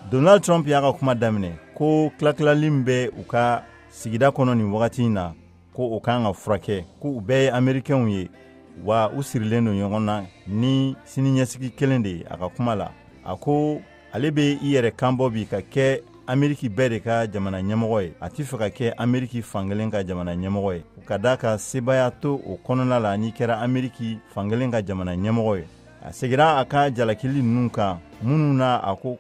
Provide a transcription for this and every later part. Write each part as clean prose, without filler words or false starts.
Donald Trump y'a ka kuma daminɛ ko tilatilali bɛ u ka sigida kɔnɔ nin wagati in na ko o kan ka furakɛ ko u bɛɛ ye Américains ye wa u sirilen don ɲɔgɔn na ni siniɲɛsigi kelen de ye a ka kuma la. A ko ale bɛ i yɛrɛ kanbɔ bi ka kɛ Amérique bɛɛ de ka jamana ɲɛmɔgɔ ye. A tɛ fɛ ka kɛ Amérique fankelen ka jamana ɲɛmɔgɔ ye. U ka da ka sebaya to o kɔnɔna la n'i kɛra Amérique fankelen ka jamana ɲɛmɔgɔ ye. A segira a ka jalakili ninnu kan minnu na a ko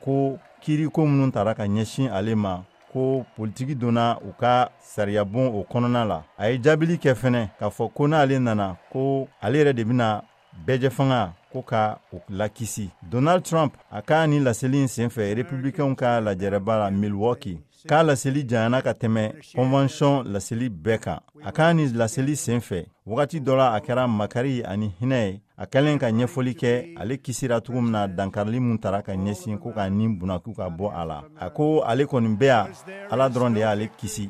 kiiri ko minnu tara ka ɲɛsin ale ma ko politiki donna u ka sariyabon o kɔnɔna la. A ye jaabili kɛ fɛnɛ k'a fɔ ko n'ale nana ko ale yɛrɛ de bɛna bɛɛjɛ fanga ko ka o lakisi. Donald Trump a ka ni laseli in senfɛ républicains ka lajɛrɛba la Milwaukee k'a laseli janyana ka tɛmɛ convention laseli bɛɛ kan. A ka ni laseli senfɛ wagati dɔ la a kɛra makari ani hinɛ ye. A kɛlen ka ɲɛfɔli kɛ ale kisira cogo min na dankarili mun tara ka ɲɛsin ko ka nin bunaku ka bɔ a la. A ko ale kɔni bɛ yan Ala dɔrɔn de y'ale kisi.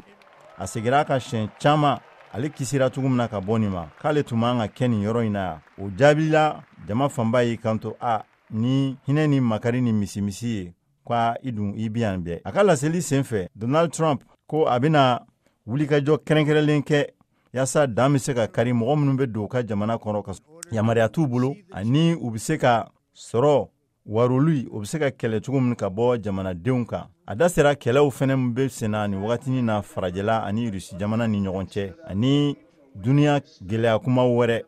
A segira ka siɲɛ caman ale kisira cogo min na ka bɔ nin ma k'ale tun man ka kɛ nin yɔrɔ in na yan. O jaabila jama fanba y'i kanto ni hinɛ ni makari ni misimisi ye k'a i dun i bi yan bɛɛ. A ka laseli senfɛ Donald Trump ko a bɛna wulikajɔ kɛrɛnkɛrɛnlen kɛ yaasa dan bɛ se ka kari mɔgɔ minnu bɛ don u ka jamana kɔnɔ ka yamariya t'u bolo ani u bɛ se ka sɔrɔ waroli o bɛ se ka kɛlɛ cogo min ka bɔ jamanadenw kan. A da sera kɛlɛw fɛnɛ min bɛ senna nin wagati na farajɛla ani Rusi jamana ni ɲɔgɔn cɛ ani duniya gɛlɛya kuma wɛrɛ